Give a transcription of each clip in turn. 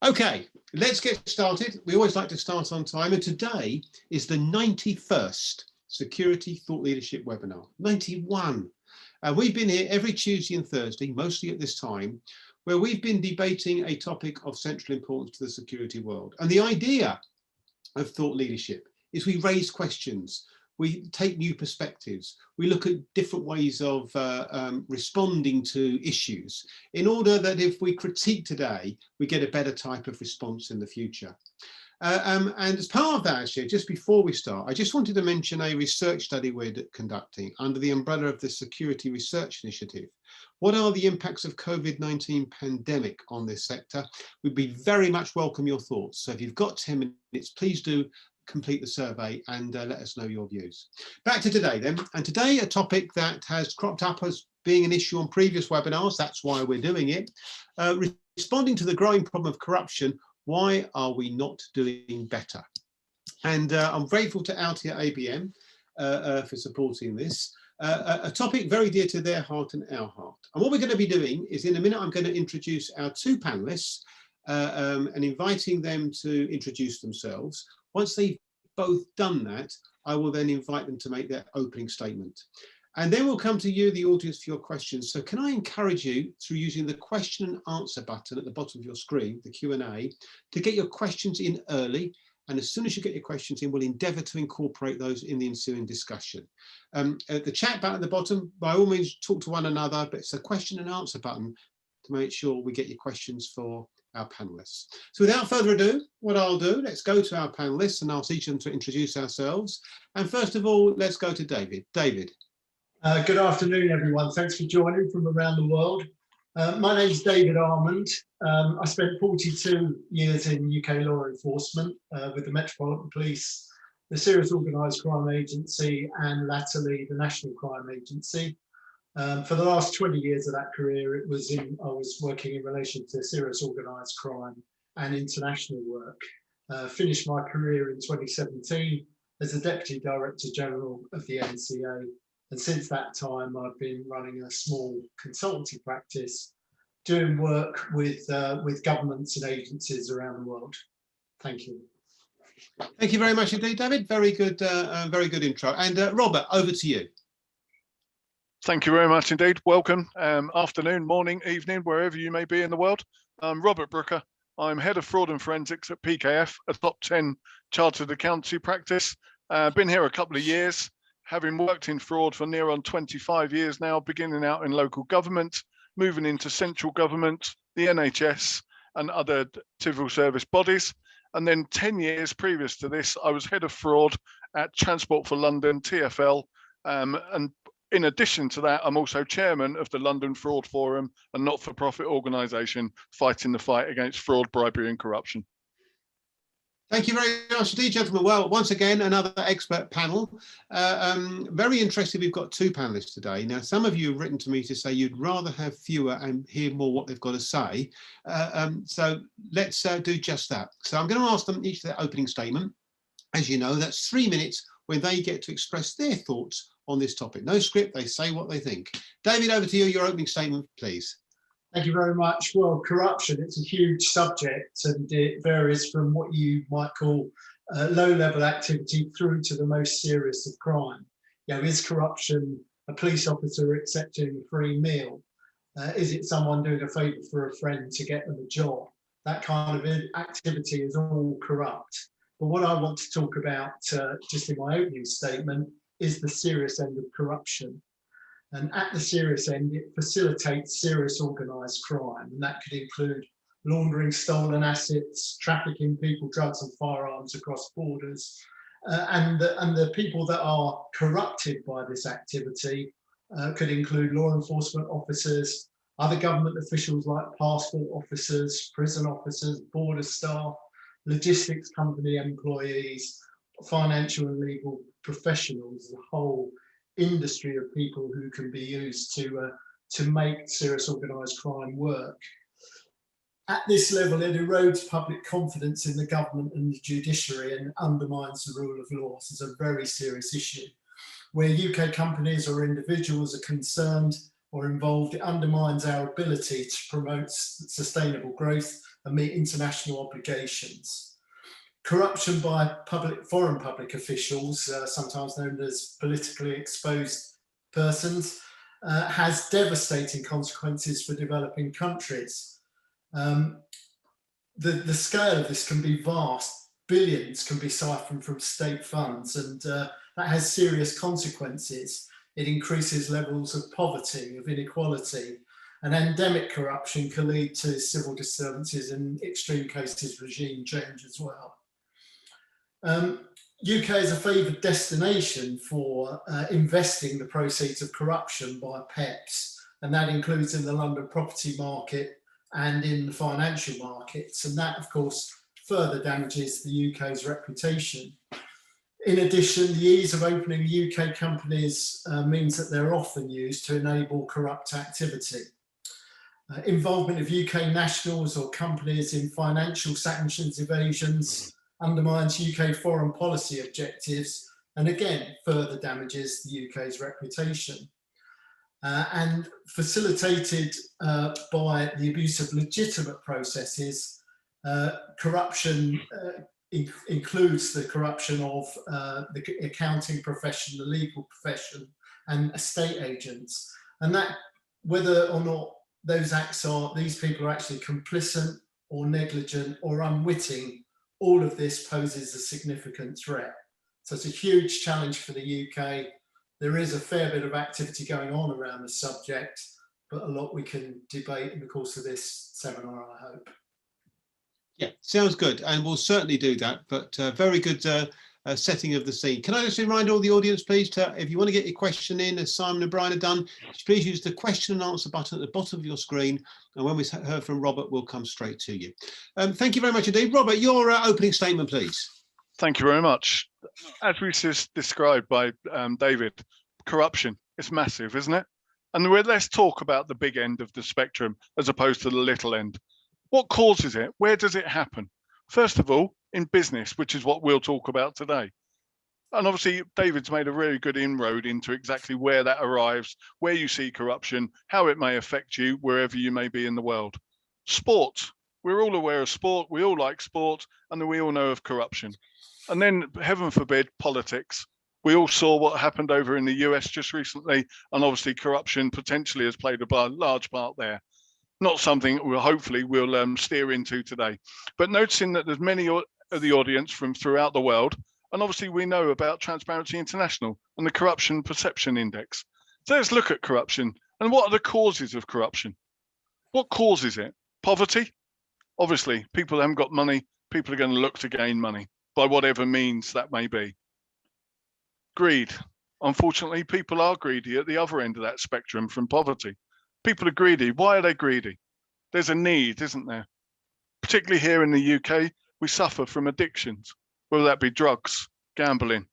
Okay, let's get started. We always like to start on time, and today is the 91st Security Thought Leadership webinar. 91. We've been here every Tuesday and Thursday, mostly at this time, where we've been debating a topic of central importance to the security world. And the idea of thought leadership is we raise questions, we take new perspectives, we look at different ways of responding to issues in order that if we critique today, we get a better type of response in the future. And as part of that, actually, just before we start, I just wanted to mention a research study we're conducting under the umbrella of the Security Research Initiative. What are the impacts of COVID-19 pandemic on this sector? We'd be very much welcome your thoughts. So if you've got 10 minutes, please do complete the survey and let us know your views. Back to today then, and today a topic that has cropped up as being an issue on previous webinars, that's why we're doing it. Responding to the growing problem of corruption, why are we not doing better? And I'm grateful to Altia ABM for supporting this. A topic very dear to their heart and our heart. And what we're going to be doing is in a minute, I'm going to introduce our two panelists and inviting them to introduce themselves. Once they've both done that, I will then invite them to make their opening statement. And then we'll come to you, the audience, for your questions. So can I encourage you through using the question and answer button at the bottom of your screen, the Q&A, to get your questions in early. And as soon as you get your questions in, we'll endeavour to incorporate those in the ensuing discussion. At the chat button at the bottom, by all means, talk to one another, but it's a question and answer button to make sure we get your questions for our panellists. So without further ado, what I'll do, let's go to our panellists and ask each of them to introduce ourselves. And first of all, let's go to David. David. Good afternoon, everyone. Thanks for joining from around the world. My name is David Armond. I spent 42 years in UK law enforcement with the Metropolitan Police, the Serious Organised Crime Agency, and latterly the National Crime Agency. For the last 20 years of that career, I was working in relation to serious organised crime and international work. Finished my career in 2017 as the Deputy Director General of the NCA. And since that time, I've been running a small consultancy practice, doing work with governments and agencies around the world. Thank you. Thank you very much indeed, David. Very good intro. And Robert, over to you. Thank you very much indeed. Welcome. Afternoon, morning, evening, wherever you may be in the world. I'm Robert Brooker. I'm Head of Fraud and Forensics at PKF, a top 10 chartered accountancy practice. Been here a couple of years, having worked in fraud for near on 25 years now, beginning out in local government, moving into central government, the NHS and other civil service bodies. And then 10 years previous to this, I was Head of Fraud at Transport for London, TfL. And in addition to that, I'm also Chairman of the London Fraud Forum, a not-for-profit organisation fighting the fight against fraud, bribery and corruption. Thank you very much indeed, gentlemen. Well, once again, another expert panel. Very interested we've got two panellists today. Now, some of you have written to me to say you'd rather have fewer and hear more what they've got to say. So let's do just that. So I'm going to ask them each their opening statement. As you know, that's 3 minutes where they get to express their thoughts on this topic. No script, they say what they think. David, over to you, your opening statement, please. Thank you very much. Well, corruption, it's a huge subject and it varies from what you might call low-level activity through to the most serious of crime. You know, is corruption a police officer accepting a free meal? Is it someone doing a favour for a friend to get them a job? That kind of activity is all corrupt. But what I want to talk about just in my opening statement is the serious end of corruption. And at the serious end, it facilitates serious organised crime. And that could include laundering stolen assets, trafficking people, drugs and firearms across borders. And the people that are corrupted by this activity could include law enforcement officers, other government officials like passport officers, prison officers, border staff, logistics company employees, financial and legal professionals, the whole industry of people who can be used to make serious organised crime work. At this level, it erodes public confidence in the government and the judiciary and undermines the rule of law. This is a very serious issue. Where UK companies or individuals are concerned or involved, it undermines our ability to promote sustainable growth and meet international obligations. Corruption by foreign public officials, sometimes known as politically exposed persons, has devastating consequences for developing countries. The scale of this can be vast. Billions can be siphoned from state funds, and that has serious consequences. It increases levels of poverty, of inequality, and endemic corruption can lead to civil disturbances and, in extreme cases, regime change as well. UK is a favoured destination for investing the proceeds of corruption by PEPs, and that includes in the London property market and in the financial markets, and that, of course, further damages the UK's reputation. In addition, the ease of opening UK companies means that they're often used to enable corrupt activity. Involvement of UK nationals or companies in financial sanctions evasions undermines UK foreign policy objectives, and again, further damages the UK's reputation. And facilitated by the abuse of legitimate processes, corruption includes the corruption of the accounting profession, the legal profession, and estate agents. And that, whether or not these people are actually complicit or negligent or unwitting, all of this poses a significant threat. So it's a huge challenge for the UK. There is a fair bit of activity going on around the subject, but a lot we can debate in the course of this seminar, I hope. Yeah, sounds good, and we'll certainly do that, but very good setting of the scene. Can I just remind all the audience, please, if you want to get your question in, as Simon and Brian have done, please use the question and answer button at the bottom of your screen, and when we heard from Robert, we'll come straight to you. Thank you very much indeed. Robert, your opening statement, please. Thank you very much. As we just described by David, corruption is massive, isn't it? And let's talk about the big end of the spectrum as opposed to the little end. What causes it? Where does it happen? First of all, in business, which is what we'll talk about today. And obviously, David's made a really good inroad into exactly where that arrives, where you see corruption, how it may affect you wherever you may be in the world. Sport. We're all aware of sport. We all like sport, and then we all know of corruption. And then, heaven forbid, politics. We all saw what happened over in the US just recently, and obviously corruption potentially has played a large part there. Not something hopefully we'll steer into today. But noticing that there's many of the audience from throughout the world, and obviously we know about Transparency International and the Corruption Perception Index. So let's look at corruption and what are the causes of corruption? What causes it? Poverty? Obviously, people haven't got money. People are going to look to gain money by whatever means that may be. Greed. Unfortunately, people are greedy at the other end of that spectrum from poverty. People are greedy. Why are they greedy? There's a need, isn't there? Particularly here in the UK, we suffer from addictions, whether that be drugs, gambling,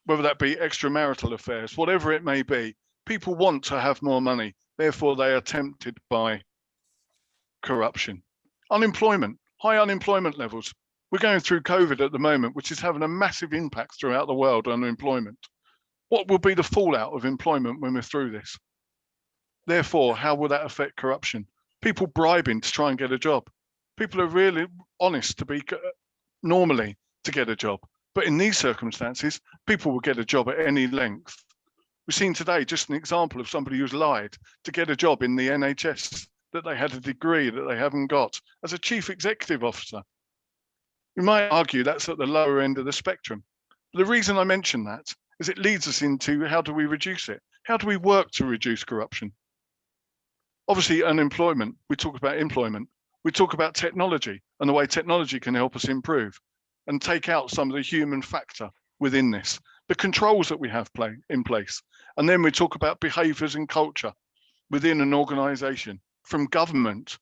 whether that be extramarital affairs, whatever it may be. People want to have more money, therefore they are tempted by corruption. Unemployment, high unemployment levels. We're going through COVID at the moment, which is having a massive impact throughout the world on employment. What will be the fallout of employment when we're through this? Therefore, how will that affect corruption? People bribing to try and get a job. People are really honest to be normally to get a job. But in these circumstances, people will get a job at any length. We've seen today just an example of somebody who's lied to get a job in the NHS, that they had a degree that they haven't got as a chief executive officer. You might argue that's at the lower end of the spectrum. But the reason I mention that is it leads us into how do we reduce it? How do we work to reduce corruption? Obviously, unemployment, we talk about employment. We talk about technology and the way technology can help us improve and take out some of the human factor within this, the controls that we have in place. And then we talk about behaviours and culture within an organisation. From government,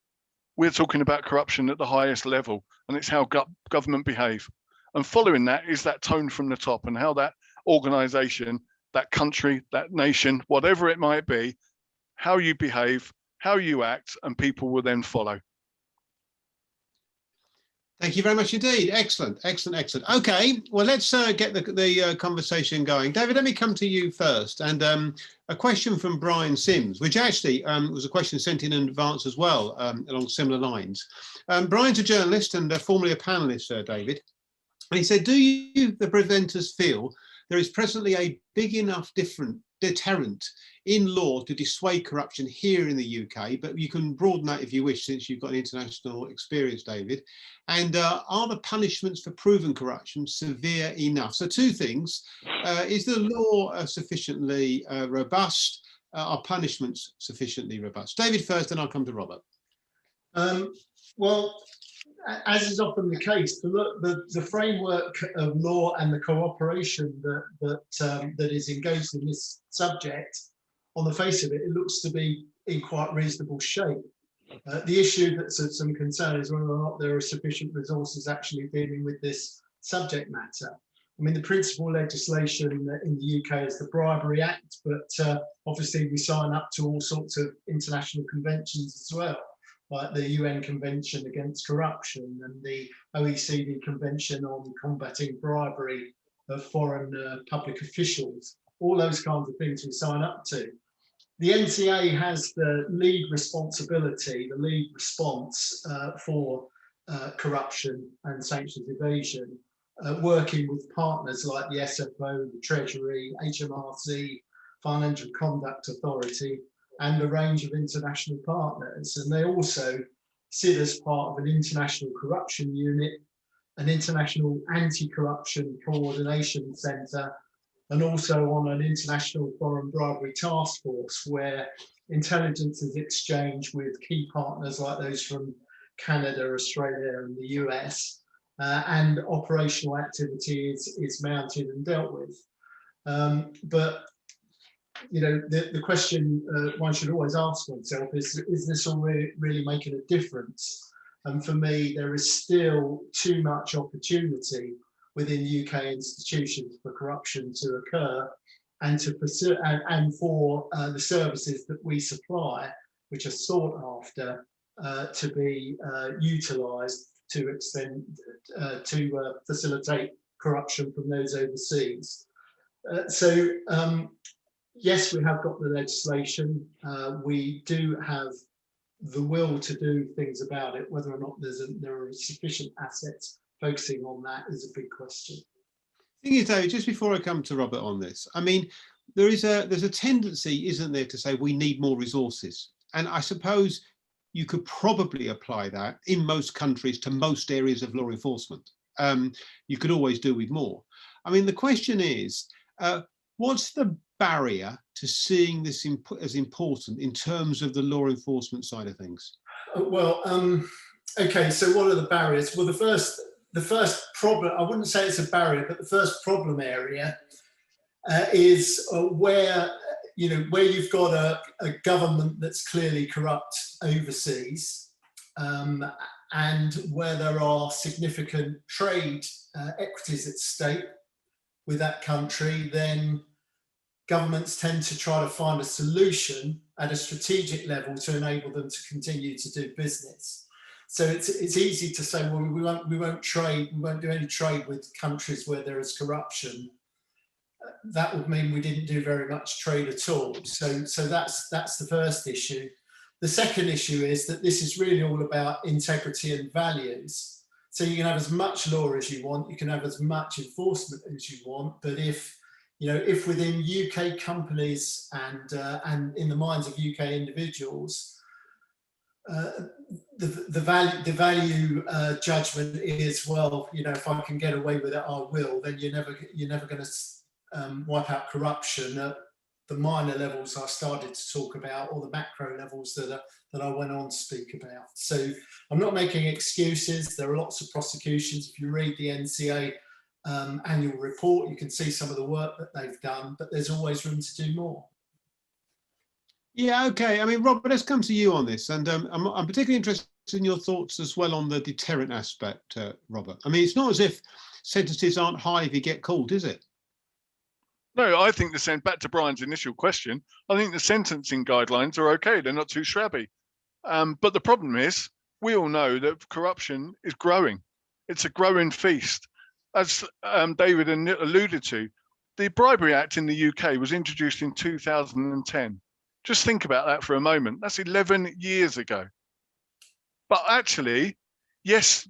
we're talking about corruption at the highest level, and it's how government behave. And following that is that tone from the top and how that organisation, that country, that nation, whatever it might be, how you behave, how you act, and people will then follow. Thank you very much indeed. Excellent, excellent, excellent. Okay, well, let's get the conversation going. David, let me come to you first. And a question from Brian Sims, which actually was a question sent in advance as well, along similar lines. Brian's a journalist and formerly a panelist, David. And he said, do you, the presenters, feel there is presently a big enough deterrent in law to dissuade corruption here in the UK, but you can broaden that if you wish, since you've got international experience, David. And are the punishments for proven corruption severe enough? So two things, is the law sufficiently robust? Are punishments sufficiently robust? David first, then I'll come to Robert. Well, as is often the case, the framework of law and the cooperation that is engaged in this subject, on the face of it, it looks to be in quite reasonable shape. The issue that's of some concern is whether or not there are sufficient resources actually dealing with this subject matter. I mean, the principal legislation in the UK is the Bribery Act, but obviously we sign up to all sorts of international conventions as well, like the UN Convention Against Corruption and the OECD Convention on Combating Bribery of Foreign Public Officials. All those kinds of things we sign up to. The NCA has the lead responsibility, the lead response for corruption and sanctions evasion, working with partners like the SFO, the Treasury, HMRC, Financial Conduct Authority, and a range of international partners. And they also sit as part of an international corruption unit, an international anti-corruption coordination centre, and also on an international foreign bribery task force where intelligence is exchanged with key partners like those from Canada, Australia, and the US, and operational activity is mounted and dealt with. But you know, the question one should always ask oneself is this all really making a difference? And for me, there is still too much opportunity within UK institutions for corruption to occur, and to pursue and for the services that we supply, which are sought after, to be utilised to extend to facilitate corruption from those overseas. Yes, we have got the legislation. We do have the will to do things about it. Whether or not there are sufficient assets focusing on that is a big question. The thing is, David, just before I come to Robert on this, I mean, there's a tendency, isn't there, to say we need more resources. And I suppose you could probably apply that in most countries to most areas of law enforcement. You could always do with more. I mean, the question is, what's the barrier to seeing this as important in terms of the law enforcement side of things? Well, okay, so what are the barriers? Well, the first problem, I wouldn't say it's a barrier, but the first problem area is where you've got a government that's clearly corrupt overseas, and where there are significant trade equities at stake with that country, then governments tend to try to find a solution at a strategic level to enable them to continue to do business. So it's easy to say, well, we won't do any trade with countries where there is corruption. That would mean we didn't do very much trade at all. So that's the first issue. The second issue is that this is really all about integrity and values. So you can have as much law as you want, you can have as much enforcement as you want, but if within UK companies and in the minds of UK individuals, the value judgment is, well, if I can get away with it, I will. Then you're never going to wipe out corruption at the minor levels I started to talk about, or the macro levels that I went on to speak about. So I'm not making excuses. There are lots of prosecutions. If you read the NCA annual report, you can see some of the work that they've done, but there's always room to do more. Yeah, okay. I mean, Robert, let's come to you on this. And I'm particularly interested in your thoughts as well on the deterrent aspect, Robert. I mean, it's not as if sentences aren't high if you get caught, is it? No, I think back to Brian's initial question, I think the sentencing guidelines are okay. They're not too shabby. But the problem is, we all know that corruption is growing. It's a growing feast. As David alluded to, the Bribery Act in the UK was introduced in 2010. Just think about that for a moment. That's 11 years ago. But actually, yes,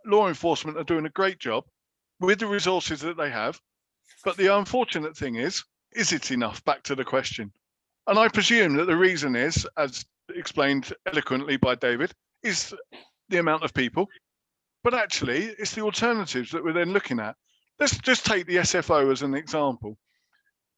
law enforcement are doing a great job with the resources that they have. But the unfortunate thing is it enough? Back to the question. And I presume that the reason is, as explained eloquently by David, is the amount of people. But actually, it's the alternatives that we're then looking at. Let's just take the SFO as an example.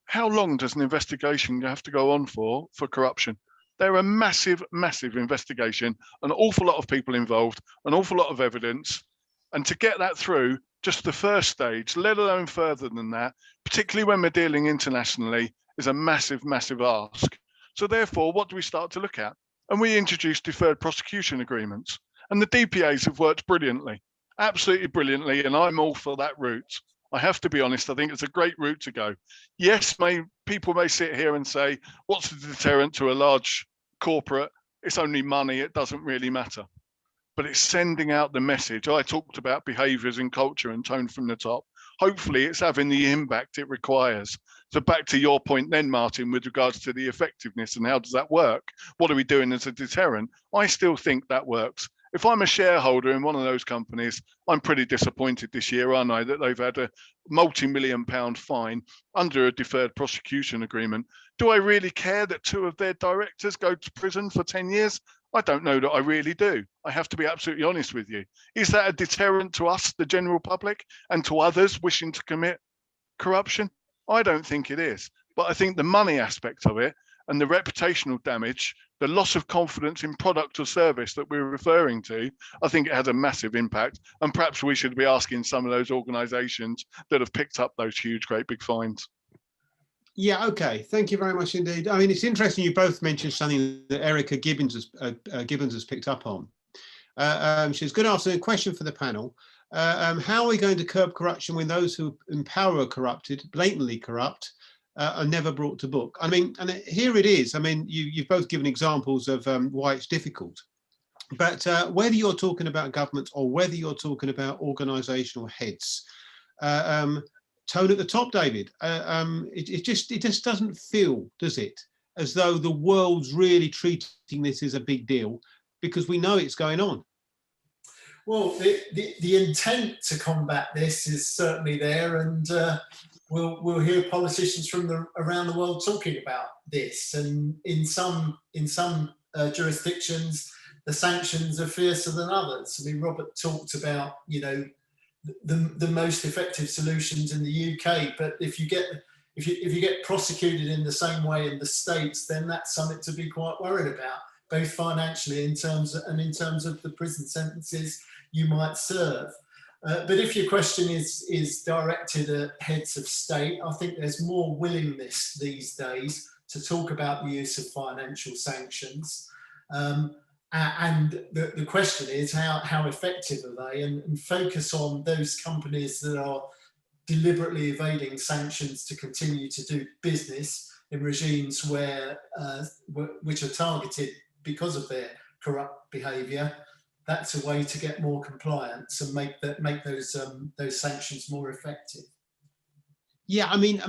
How long does an investigation have to go on for corruption? They're a massive, massive investigation, an awful lot of people involved, an awful lot of evidence. And to get that through, just the first stage, let alone further than that, particularly when we're dealing internationally, is a massive, massive ask. So therefore, what do we start to look at? And we introduced deferred prosecution agreements. And the DPAs have worked brilliantly, absolutely brilliantly, and I'm all for that route. I have to be honest, I think it's a great route to go. Yes, people may sit here and say, what's the deterrent to a large corporate? It's only money, it doesn't really matter. But it's sending out the message. I talked about behaviours and culture and tone from the top. Hopefully it's having the impact it requires. So back to your point then, Martin, with regards to the effectiveness and how does that work? What are we doing as a deterrent? I still think that works. If I'm a shareholder in one of those companies, I'm pretty disappointed this year, aren't I, that they've had a multi-million-pound fine under a deferred prosecution agreement. Do I really care that 2 of their directors go to prison for 10 years? I don't know that I really do. I have to be absolutely honest with you. Is that a deterrent to us, the general public, and to others wishing to commit corruption? I don't think it is. But I think the money aspect of it and the reputational damage, the loss of confidence in product or service that we're referring to, I think it has a massive impact. And perhaps we should be asking some of those organisations that have picked up those huge, great big fines. Yeah, okay. Thank you very much indeed. I mean, it's interesting you both mentioned something that Erica Gibbons has picked up on. She says, good afternoon, question for the panel. How are we going to curb corruption when those who in power are corrupted, blatantly corrupt, are never brought to book? I mean, and here it is. I mean, you've both given examples of why it's difficult. But whether you're talking about governments or whether you're talking about organisational heads, tone at the top, David. It just doesn't feel, does it, as though the world's really treating this as a big deal, because we know it's going on. Well, the intent to combat this is certainly there, and we'll hear politicians from around the world talking about this. And in some jurisdictions, the sanctions are fiercer than others. I mean, Robert talked about, you know, the most effective solutions in the UK, but if you get prosecuted in the same way in the States, then that's something to be quite worried about, both financially in terms of the prison sentences you might serve. But if your question is directed at heads of state, I think there's more willingness these days to talk about the use of financial sanctions. And the question is how effective are they, and focus on those companies that are deliberately evading sanctions to continue to do business in regimes which are targeted because of their corrupt behaviour. That's a way to get more compliance and make those sanctions more effective. Yeah, I mean,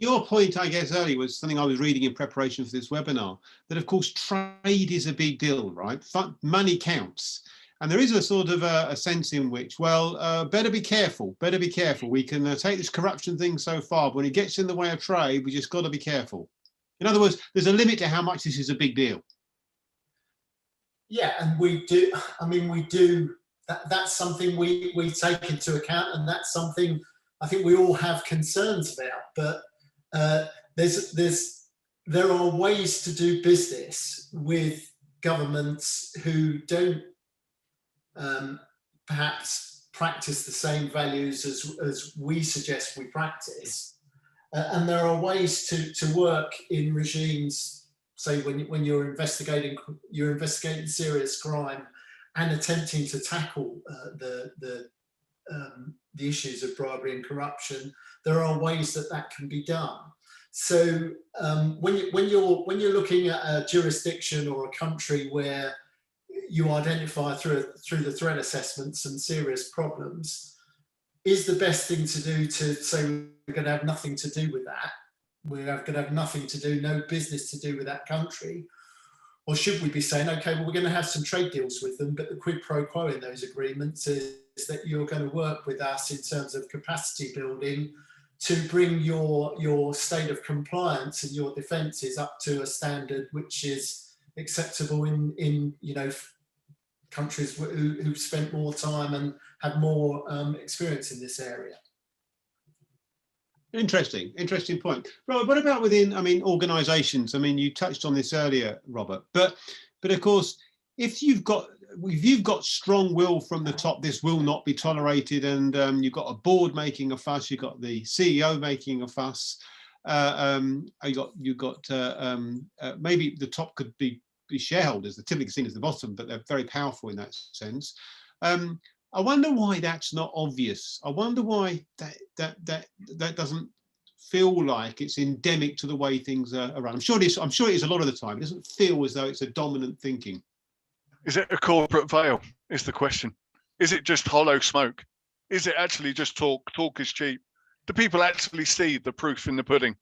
your point, I guess, earlier was something I was reading in preparation for this webinar, that of course trade is a big deal, right? Money counts. And there is a sort of a sense in which, well, better be careful. We can take this corruption thing so far, but when it gets in the way of trade, we just got to be careful. In other words, there's a limit to how much this is a big deal. Yeah, and we do. I mean, we do. That's something we take into account, and that's something I think we all have concerns about. But there are ways to do business with governments who don't perhaps practice the same values as we suggest we practice, and there are ways to work in regimes. Say when you're investigating serious crime and attempting to tackle the issues of bribery and corruption, there are ways that can be done. So when you're looking at a jurisdiction or a country where you identify through the threat assessment some serious problems, is the best thing to do to say we're going to have nothing to do with that? We're going to have nothing to do, no business to do with that country? Or should we be saying, okay, well, we're going to have some trade deals with them, but the quid pro quo in those agreements is that you're going to work with us in terms of capacity building to bring your state of compliance and your defences up to a standard which is acceptable in countries who've spent more time and have more experience in this area. Interesting point. Robert, what about within, organisations? You touched on this earlier, Robert, but of course, if you've got strong will from the top, this will not be tolerated, and you've got a board making a fuss, you've got the CEO making a fuss, you got maybe the top could be shareholders. They're typically seen as the bottom, but they're very powerful in that sense. I wonder why that's not obvious. I wonder why that doesn't feel like it's endemic to the way things are run. I'm sure it is a lot of the time. It doesn't feel as though it's a dominant thinking. Is it a corporate veil, is the question? Is it just hollow smoke? Is it actually just talk? Talk is cheap. Do people actually see the proof in the pudding?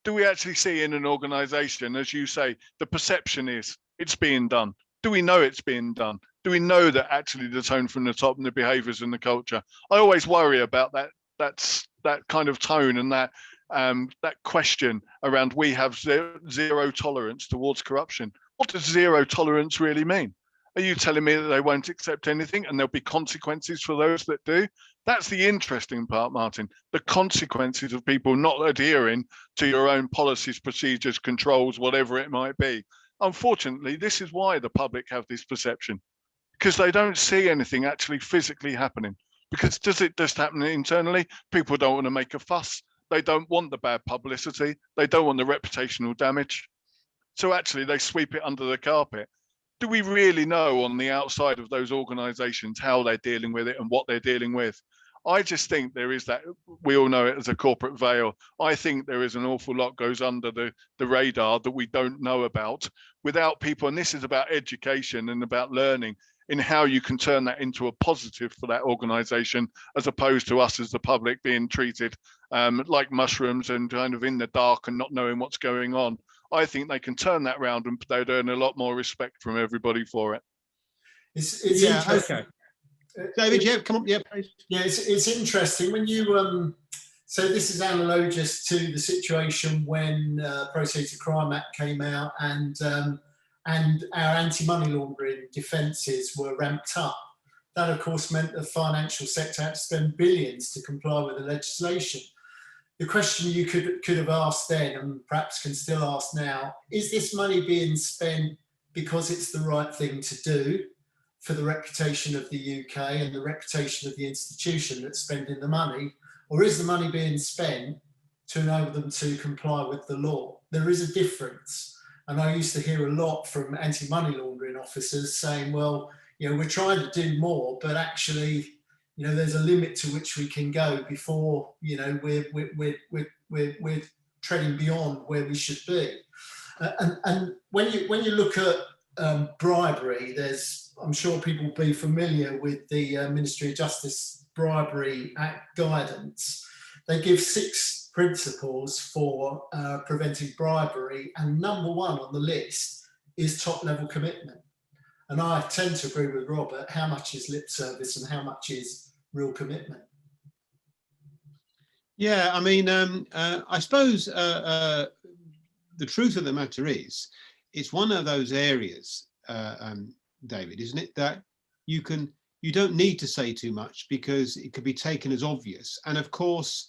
Do we actually see in an organisation, as you say, the perception is it's being done? Do we know it's being done? Do we know that actually the tone from the top and the behaviours and the culture? I always worry about that kind of tone and that question around we have zero tolerance towards corruption. What does zero tolerance really mean? Are you telling me that they won't accept anything and there'll be consequences for those that do? That's the interesting part, Martin. The consequences of people not adhering to your own policies, procedures, controls, whatever it might be. Unfortunately, this is why the public have this perception, because they don't see anything actually physically happening. Because does it just happen internally? People don't want to make a fuss. They don't want the bad publicity. They don't want the reputational damage. So actually they sweep it under the carpet. Do we really know on the outside of those organisations how they're dealing with it and what they're dealing with? I just think there is that, we all know it as a corporate veil. I think there is an awful lot goes under the radar that we don't know about without people, and this is about education and about learning in how you can turn that into a positive for that organisation, as opposed to us as the public being treated like mushrooms and kind of in the dark and not knowing what's going on. I think they can turn that around and they'd earn a lot more respect from everybody for it. It's interesting. Okay. David, yeah, come on, yeah, please. Yeah, it's interesting when you so this is analogous to the situation when Prosecution Crime Act came out and our anti-money laundering defences were ramped up. That, of course, meant the financial sector had to spend billions to comply with the legislation. The question you could have asked then, and perhaps can still ask now, is this money being spent because it's the right thing to do for the reputation of the UK and the reputation of the institution that's spending the money, or is the money being spent to enable them to comply with the law? There is a difference. And I used to hear a lot from anti-money laundering officers saying, well, we're trying to do more, but actually, there's a limit to which we can go before, we're treading beyond where we should be. And when you look at bribery, I'm sure people will be familiar with the Ministry of Justice Bribery Act guidance. They give 6 principles for preventing bribery, and number 1 on the list is top-level commitment. And I tend to agree with Robert, how much is lip service and how much is real commitment? Yeah, I suppose the truth of the matter is, it's one of those areas, David, isn't it, that you don't need to say too much because it could be taken as obvious. And of course,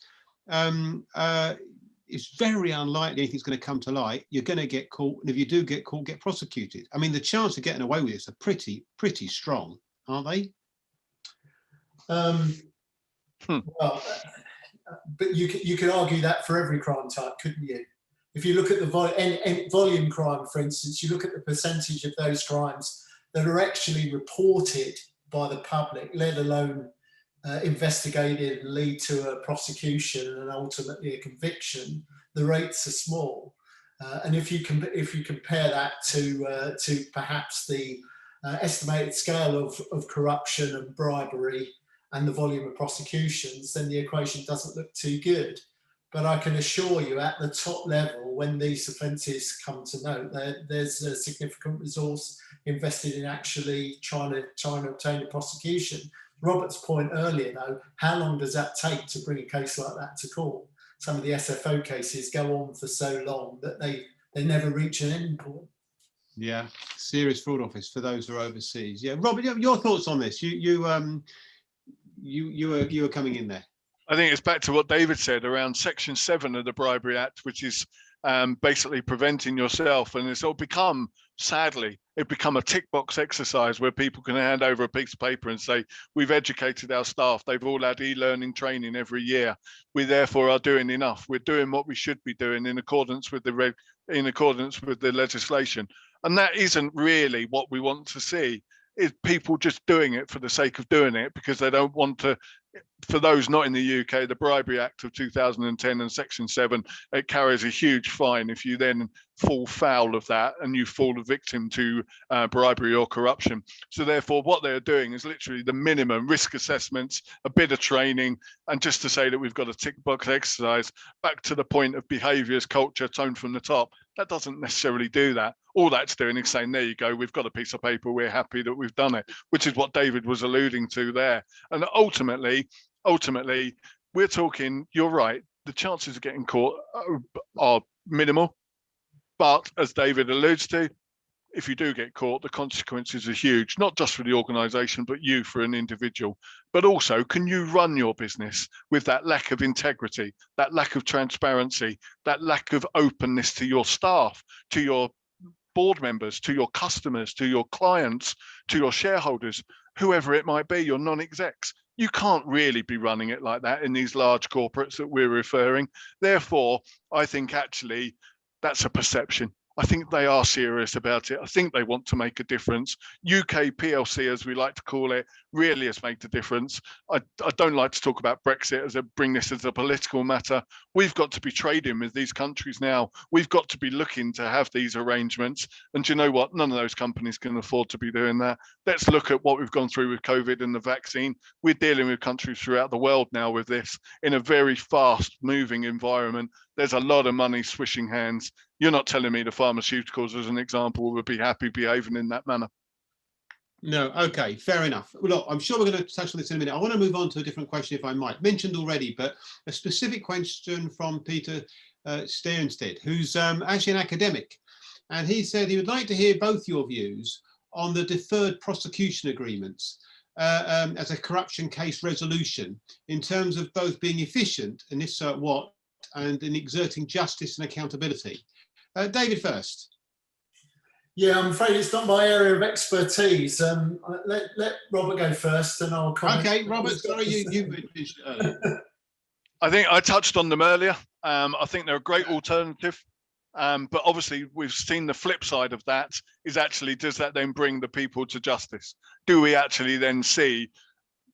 it's very unlikely anything's going to come to light. You're going to get caught, and if you do get caught, get prosecuted. The chance of getting away with this are pretty strong, aren't they? Well, but you could argue that for every crime type, couldn't you? If you look at the volume crime, for instance, you look at the percentage of those crimes that are actually reported by the public, let alone investigated and lead to a prosecution and ultimately a conviction, the rates are small. And if you compare that to perhaps the estimated scale of corruption and bribery and the volume of prosecutions, then the equation doesn't look too good. But I can assure you at the top level, when these offences come to note, there's a significant resource invested in actually trying to obtain a prosecution. Robert's point earlier, though, how long does that take to bring a case like that to court? Some of the SFO cases go on for so long that they never reach an end point. Yeah, serious fraud office for those who are overseas. Yeah, Robert, your thoughts on this? You were coming in there. I think it's back to what David said around Section 7 of the Bribery Act, which is basically preventing yourself. And it's all become, sadly, it become a tick box exercise where people can hand over a piece of paper and say, we've educated our staff. They've all had e-learning training every year. We therefore are doing enough. We're doing what we should be doing in accordance with the legislation. And that isn't really what we want to see. Is people just doing it for the sake of doing it because they don't want to. For those not in the UK, the Bribery Act of 2010 and Section 7, it carries a huge fine if you then fall foul of that and you fall a victim to bribery or corruption. So therefore, what they're doing is literally the minimum risk assessments, a bit of training, and just to say that we've got a tick box exercise, back to the point of behaviours, culture, tone from the top. That doesn't necessarily do that. All that's doing is saying, there you go, we've got a piece of paper, we're happy that we've done it, which is what David was alluding to there. And ultimately, we're talking, you're right, the chances of getting caught are minimal. But as David alludes to, if you do get caught, the consequences are huge, not just for the organisation, but you for an individual. But also, can you run your business with that lack of integrity, that lack of transparency, that lack of openness to your staff, to your board members, to your customers, to your clients, to your shareholders, whoever it might be, your non-execs? You can't really be running it like that in these large corporates that we're referring. Therefore, I think actually that's a perception. I think they are serious about it. I think they want to make a difference. UK PLC, as we like to call it, really has made a difference. I don't like to talk about Brexit bring this as a political matter. We've got to be trading with these countries now. We've got to be looking to have these arrangements. And you know what? None of those companies can afford to be doing that. Let's look at what we've gone through with COVID and the vaccine. We're dealing with countries throughout the world now with this in a very fast moving environment. There's a lot of money swishing hands. You're not telling me the pharmaceuticals, as an example, would be happy behaving in that manner. No, okay, fair enough. Well, look, I'm sure we're going to touch on this in a minute. I want to move on to a different question, if I might. Mentioned already, but a specific question from Peter Sternstedt, who's actually an academic. And he said he would like to hear both your views on the deferred prosecution agreements as a corruption case resolution in terms of both being efficient, and if so, what, and in exerting justice and accountability. David first. Yeah, I'm afraid it's not my area of expertise. Let Robert go first, and I'll comment. Okay, Robert, sorry, you mentioned earlier. I think I touched on them earlier. I think they're a great alternative. But obviously, we've seen the flip side of that is actually, does that then bring the people to justice? Do we actually then see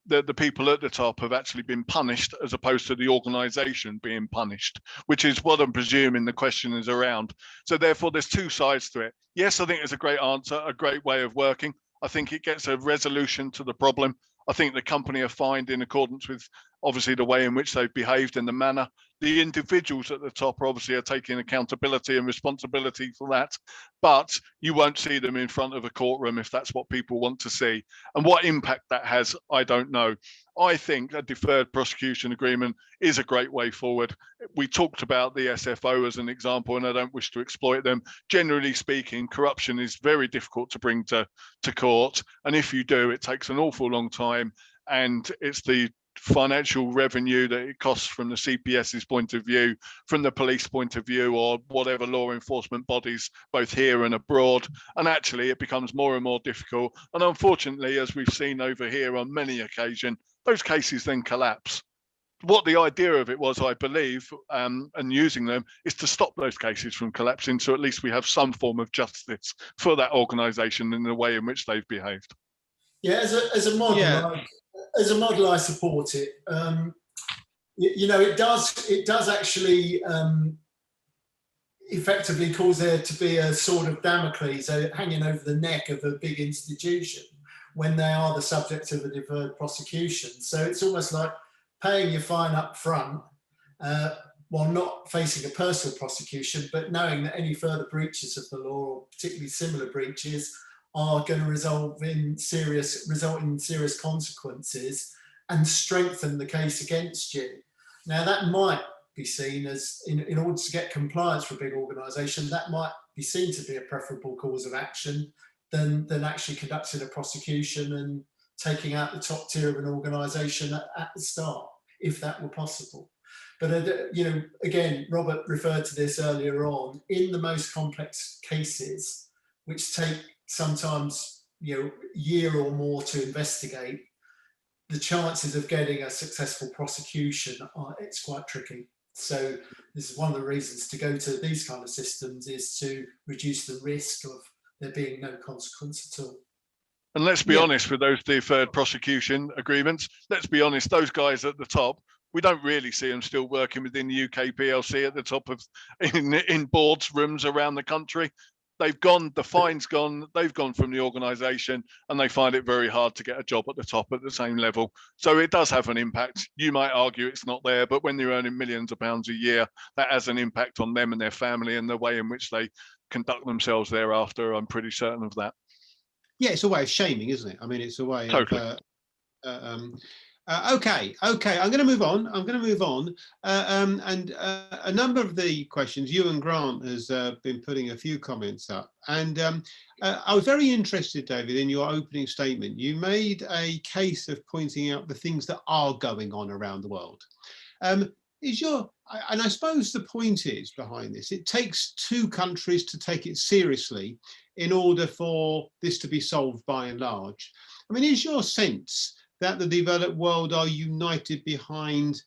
that the people at the top have actually been punished as opposed to the organisation being punished, which is what I'm presuming the question is around. So therefore, there's two sides to it. Yes, I think it's a great answer, a great way of working. I think it gets a resolution to the problem. I think the company are fined in accordance with obviously the way in which they've behaved and the manner. The individuals at the top obviously are taking accountability and responsibility for that, but you won't see them in front of a courtroom if that's what people want to see. And what impact that has, I don't know. I think a deferred prosecution agreement is a great way forward. We talked about the SFO as an example, and I don't wish to exploit them. Generally speaking, corruption is very difficult to bring to court. And if you do, it takes an awful long time. And it's the financial revenue that it costs from the CPS's point of view, from the police point of view, or whatever law enforcement bodies, both here and abroad. And actually, it becomes more and more difficult. And unfortunately, as we've seen over here on many occasions, those cases then collapse. What the idea of it was, I believe, and using them, is to stop those cases from collapsing, so at least we have some form of justice for that organisation in the way in which they've behaved. Yeah, as a model, Yeah. As a model, I support it. You know, it does actually. effectively cause there to be a sword of Damocles hanging over the neck of a big institution when they are the subject of a deferred prosecution. So it's almost like paying your fine up front while not facing a personal prosecution, but knowing that any further breaches of the law, or particularly similar breaches, are going to result in serious consequences and strengthen the case against you. Now, that might be seen as, in order to get compliance for a big organisation, that might be seen to be a preferable cause of action than actually conducting a prosecution and taking out the top tier of an organisation at the start, if that were possible. But, you know, again, Robert referred to this earlier on, in the most complex cases, which take sometimes, you know, a year or more to investigate, the chances of getting a successful prosecution it's quite tricky. So this is one of the reasons to go to these kind of systems, is to reduce the risk of there being no consequence at all. And let's be honest, with those deferred prosecution agreements, let's be honest, those guys at the top, we don't really see them still working within the UK PLC at the top of in boards rooms around the country. They've gone, the fine's gone, they've gone from the organisation, and they find it very hard to get a job at the top at the same level. So it does have an impact. You might argue it's not there, but when they're earning millions of pounds a year, that has an impact on them and their family and the way in which they conduct themselves thereafter. I'm pretty certain of that. Yeah, it's a way of shaming, isn't it? I mean, it's a way totally. Okay, I'm going to move on. A number of the questions, Ewan Grant has been putting a few comments up. And I was very interested, David, in your opening statement. You made a case of pointing out the things that are going on around the world. And I suppose the point is behind this, it takes two countries to take it seriously in order for this to be solved by and large. I mean, is your sense that the developed world are united behind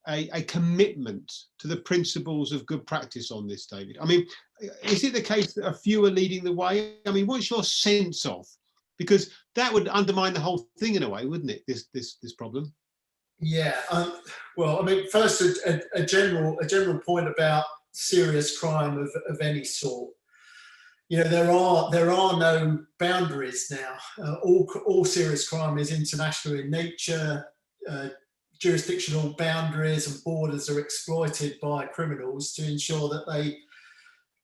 a commitment to the principles of good practice on this, David? I mean, is it the case that a few are leading the way? I mean, what's your sense of? Because that would undermine the whole thing in a way, wouldn't it, this problem? Yeah, well, I mean, first a general point about serious crime of any sort. You know, there are no boundaries now. All serious crime is international in nature. Jurisdictional boundaries and borders are exploited by criminals to ensure that they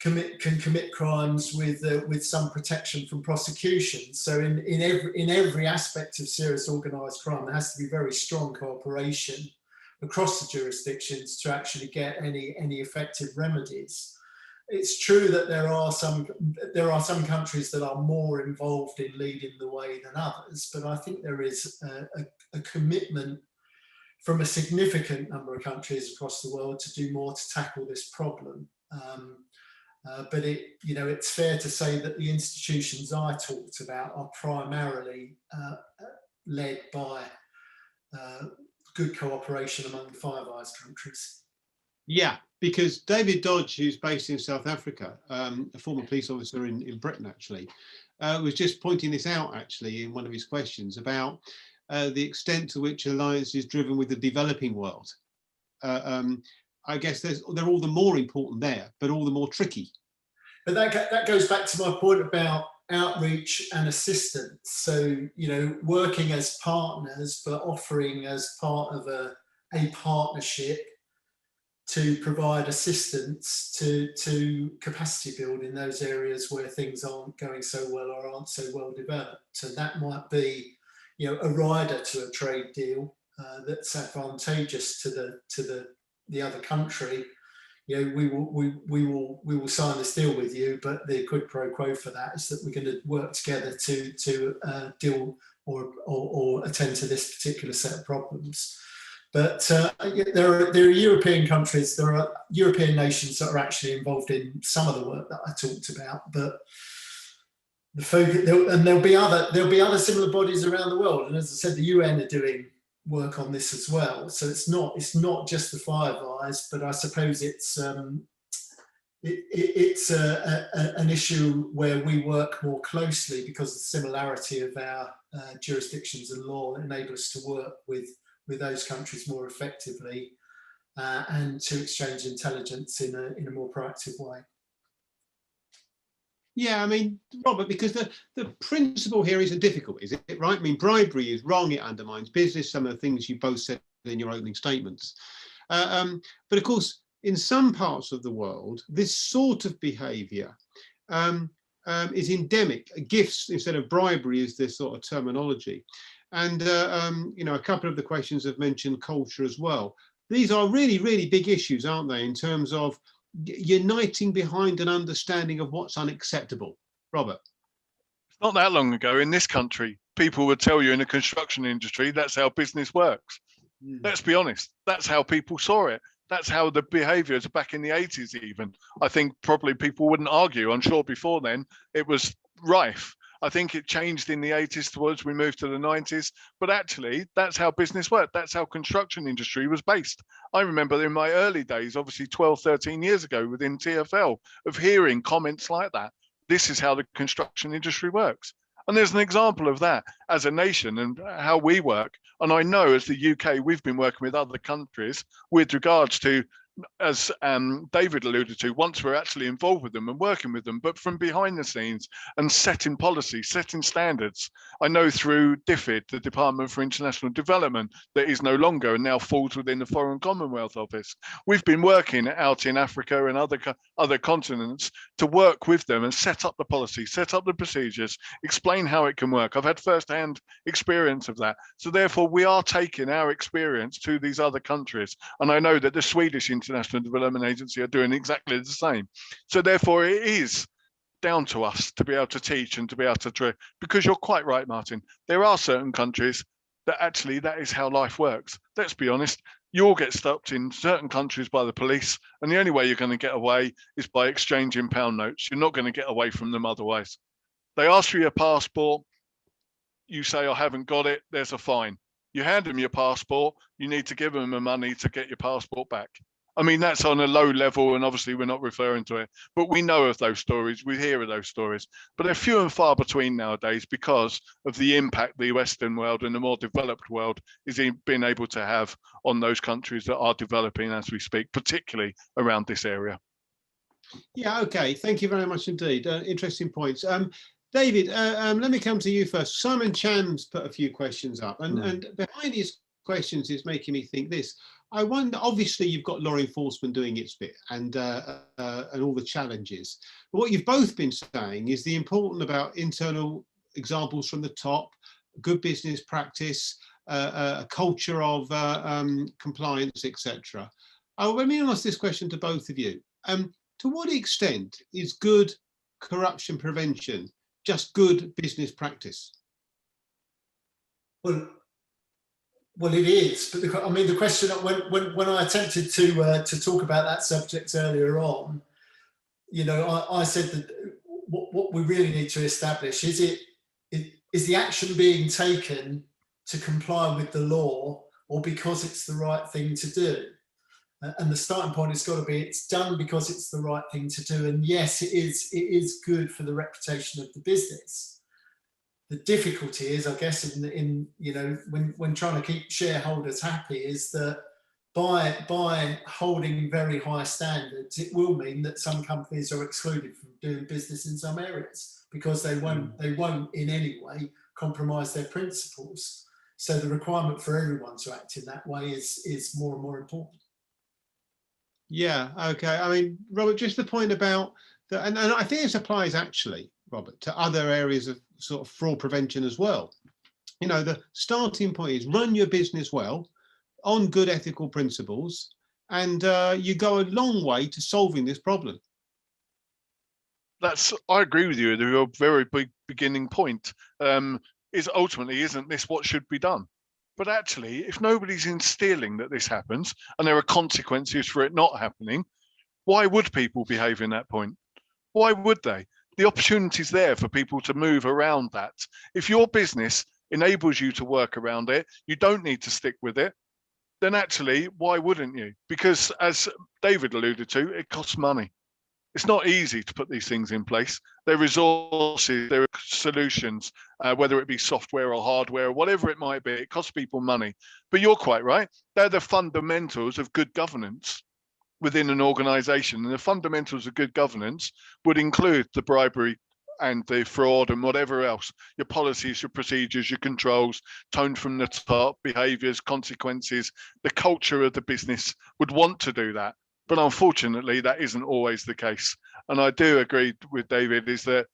can commit crimes with some protection from prosecution. So in every aspect of serious organised crime, there has to be very strong cooperation across the jurisdictions to actually get any effective remedies. It's true that there are some countries that are more involved in leading the way than others, but I think there is a commitment from a significant number of countries across the world to do more to tackle this problem. But it's fair to say that the institutions I talked about are primarily led by good cooperation among the Five Eyes countries. Yeah, because David Dodge, who's based in South Africa, a former police officer in Britain actually, was just pointing this out actually in one of his questions about the extent to which alliance is driven with the developing world. I guess they're all the more important there, but all the more tricky. But that goes back to my point about outreach and assistance. So, you know, working as partners, but offering as part of a partnership to provide assistance to capacity build in those areas where things aren't going so well or aren't so well developed. And that might be, you know, a rider to a trade deal that's advantageous to the other country. You know, we will sign this deal with you, but the quid pro quo for that is that we're going to work together to deal or attend to this particular set of problems. But there are European countries, there are European nations that are actually involved in some of the work that I talked about. But there'll be other similar bodies around the world, and as I said, the UN are doing work on this as well. So it's not just the Five Eyes, but I suppose it's an issue where we work more closely because of the similarity of our jurisdictions and law that enable us to work with those countries more effectively and to exchange intelligence in a more proactive way. Yeah, I mean, Robert, because the principle here isn't difficult, is it, right? I mean, bribery is wrong, it undermines business, some of the things you both said in your opening statements. But of course, in some parts of the world, this sort of behaviour is endemic. Gifts instead of bribery is this sort of terminology. And, you know, a couple of the questions have mentioned culture as well. These are really, really big issues, aren't they, in terms of uniting behind an understanding of what's unacceptable. Robert. It's not that long ago in this country, people would tell you in the construction industry, that's how business works. Let's be honest, that's how people saw it. That's how the behaviours back in the 80s even. I think probably people wouldn't argue. I'm sure before then it was rife. I think it changed in the 80s towards we moved to the 90s. But actually, that's how business worked. That's how construction industry was based. I remember in my early days, obviously 12, 13 years ago within TfL, of hearing comments like that. This is how the construction industry works. And there's an example of that as a nation and how we work. And I know as the UK, we've been working with other countries with regards to, as David alluded to, once we're actually involved with them and working with them, but from behind the scenes and setting policy, setting standards. I know through Deferred, the Department for International Development, that is no longer and now falls within the Foreign Commonwealth Office. We've been working out in Africa and other continents to work with them and set up the policy, set up the procedures, explain how it can work. I've had first-hand experience of that. So therefore, we are taking our experience to these other countries. And I know that the Swedish International Development Agency are doing exactly the same. So therefore, it is down to us to be able to teach and to be able to, because you're quite right, Martin. There are certain countries that actually that is how life works. Let's be honest. You'll get stopped in certain countries by the police, and the only way you're going to get away is by exchanging pound notes. You're not going to get away from them otherwise. They ask for your passport. You say, I haven't got it. There's a fine. You hand them your passport. You need to give them the money to get your passport back. I mean, that's on a low level, and obviously we're not referring to it, but we know of those stories. We hear of those stories, but they're few and far between nowadays because of the impact the Western world and the more developed world is being able to have on those countries that are developing as we speak, particularly around this area. Yeah, okay. Thank you very much indeed. Interesting points. David, let me come to you first. Simon Chan's put a few questions up, and behind his questions is making me think this. I wonder, obviously you've got law enforcement doing its bit and all the challenges, but what you've both been saying is the important about internal examples from the top, good business practice, a culture of compliance, etc. Let me ask this question to both of you. To what extent is good corruption prevention just good business practice? Well, it is, but I mean, the question when I attempted to talk about that subject earlier on, you know, I said that what we really need to establish is the action being taken to comply with the law or because it's the right thing to do, and the starting point has got to be it's done because it's the right thing to do, and yes, it is good for the reputation of the business. The difficulty is, I guess, in you know, when trying to keep shareholders happy, is that by holding very high standards, it will mean that some companies are excluded from doing business in some areas because they won't in any way compromise their principles. So the requirement for everyone to act in that way is more and more important. Yeah, okay. I mean, Robert, just the point about that, and I think this applies actually, Robert, to other areas of sort of fraud prevention as well. You know, the starting point is run your business well on good ethical principles, and you go a long way to solving this problem. I agree with you. The very big beginning point is ultimately, isn't this what should be done? But actually, if nobody's instilling that this happens and there are consequences for it not happening, why would people behave in that point? Why would they? The opportunity's there for people to move around that. If your business enables you to work around it, you don't need to stick with it, then actually, why wouldn't you? Because as David alluded to, it costs money. It's not easy to put these things in place. There are resources, there are solutions, whether it be software or hardware or whatever it might be, it costs people money. But you're quite right. They're the fundamentals of good governance. within an organisation. And the fundamentals of good governance would include the bribery and the fraud and whatever else, your policies, your procedures, your controls, tone from the top, behaviours, consequences. The culture of the business would want to do that. But unfortunately, that isn't always the case. And I do agree with David, is that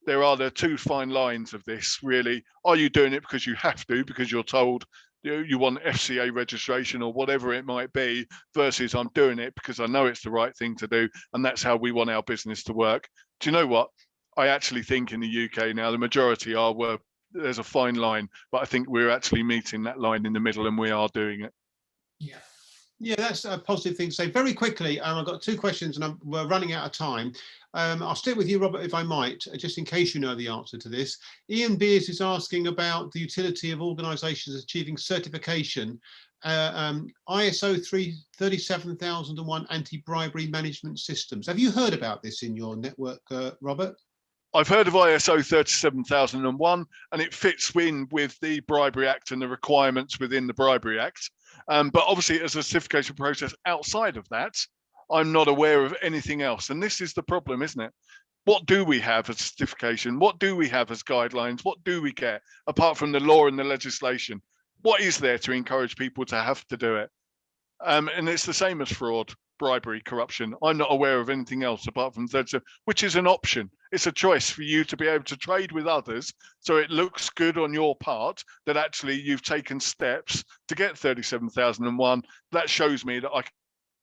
there are the two fine lines of this, really. Are you doing it because you have to, because you're told you want FCA registration or whatever it might be, versus I'm doing it because I know it's the right thing to do, and that's how we want our business to work. Do you know what? I actually think in the UK now, the majority are, well, there's a fine line, but I think we're actually meeting that line in the middle, and we are doing it. Yeah. Yeah, that's a positive thing to say. Very quickly, I've got two questions and we're running out of time. I'll stick with you, Robert, if I might, just in case you know the answer to this. Ian Beers is asking about the utility of organisations achieving certification. ISO 37001 anti-bribery management systems. Have you heard about this in your network, Robert? I've heard of ISO 37001, and it fits in with the Bribery Act and the requirements within the Bribery Act. But obviously, as a certification process outside of that, I'm not aware of anything else. And this is the problem, isn't it? What do we have as certification? What do we have as guidelines? What do we get apart from the law and the legislation? What is there to encourage people to have to do it? And it's the same as fraud, bribery, corruption. I'm not aware of anything else apart from that, which is an option. It's a choice for you to be able to trade with others, so it looks good on your part that actually you've taken steps to get 37,001. That shows me that I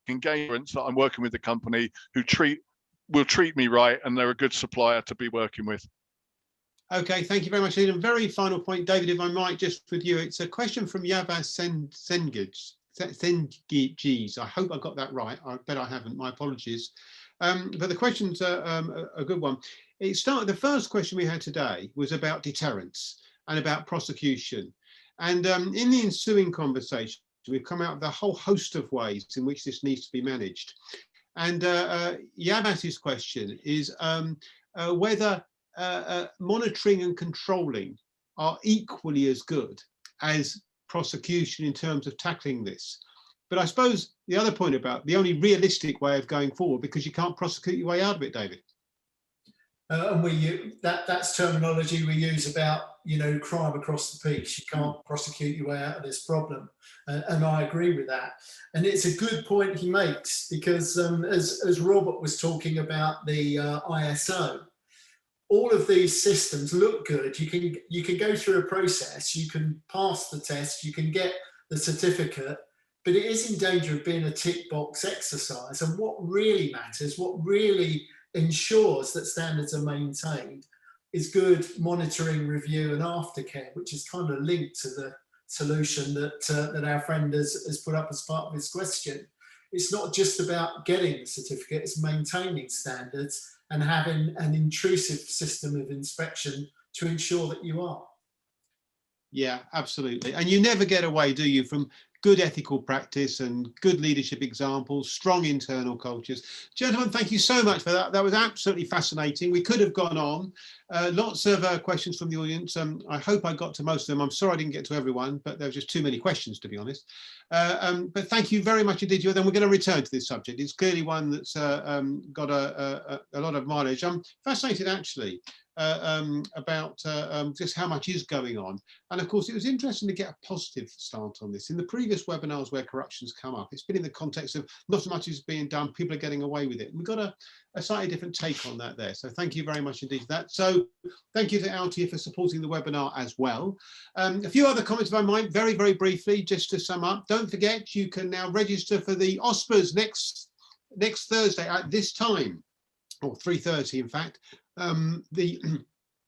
can gain assurance that I'm working with a company who will treat me right, and they're a good supplier to be working with. Okay, thank you very much. And a very final point, David, if I might, just with you. It's a question from Yavaz Sengij. I hope I got that right. I bet I haven't. My apologies. But the question's a good one. The first question we had today was about deterrence and about prosecution. And in the ensuing conversation, we've come out with a whole host of ways in which this needs to be managed. And Yavaz's question is whether monitoring and controlling are equally as good as prosecution in terms of tackling this. But I suppose the other point about the only realistic way of going forward, because you can't prosecute your way out of it, David. And that's terminology we use about, crime across the piece. You can't prosecute your way out of this problem, and I agree with that. And it's a good point he makes, because as Robert was talking about the ISO, all of these systems look good. You can go through a process, you can pass the test, you can get the certificate, but it is in danger of being a tick box exercise. And what really matters, what really ensures that standards are maintained, is good monitoring, review and aftercare, which is kind of linked to the solution that our friend has put up as part of his question. It's not just about getting the certificate, it's maintaining standards and having an intrusive system of inspection to ensure that you are. Yeah, absolutely. And you never get away, do you, from good ethical practice and good leadership examples, strong internal cultures. Gentlemen, thank you so much for that. That was absolutely fascinating. We could have gone on. Lots of questions from the audience. I hope I got to most of them. I'm sorry I didn't get to everyone, but there was just too many questions, to be honest. But thank you very much indeed. Then we're going to return to this subject. It's clearly one that's got a lot of mileage. I'm fascinated, actually, about just how much is going on. And of course, it was interesting to get a positive start on this. In the previous webinars where corruption's come up, it's been in the context of not as much is being done, people are getting away with it. And we've got a slightly different take on that there. So thank you very much indeed for that. So thank you to Altia for supporting the webinar as well. A few other comments if I might, very, very briefly, just to sum up. Don't forget, you can now register for the OSPAs next Thursday at this time, or 3:30 in fact. The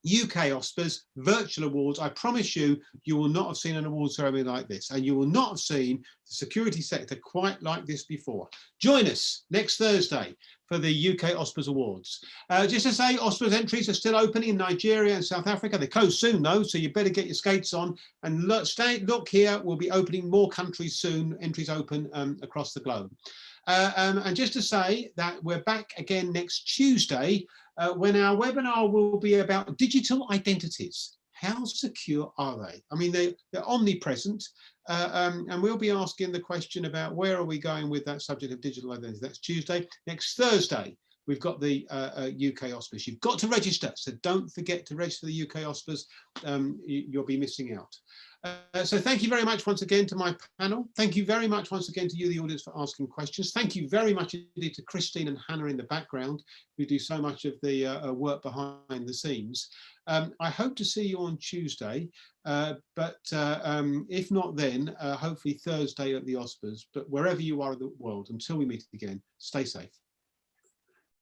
UK OSPAs virtual awards. I promise you, you will not have seen an award ceremony like this, and you will not have seen the security sector quite like this before. Join us next Thursday for the UK OSPAs Awards. Just to say, OSPAs entries are still opening in Nigeria and South Africa. They close soon though, so you better get your skates on and look here. We'll be opening more countries soon. Entries open across the globe. And just to say that we're back again next Tuesday when our webinar will be about digital identities. How secure are they? I mean, they're omnipresent. and we'll be asking the question about where are we going with that subject of digital identity. That's Tuesday. Next Thursday, we've got the UK OSPAs. You've got to register, so don't forget to register the UK OSPAs. You'll be missing out. So thank you very much once again to my panel. Thank you very much once again to you, the audience, for asking questions. Thank you very much indeed to Christine and Hannah in the background, who do so much of the work behind the scenes. I hope to see you on Tuesday, but if not then, hopefully Thursday at the OSPAs. But wherever you are in the world, until we meet again, stay safe.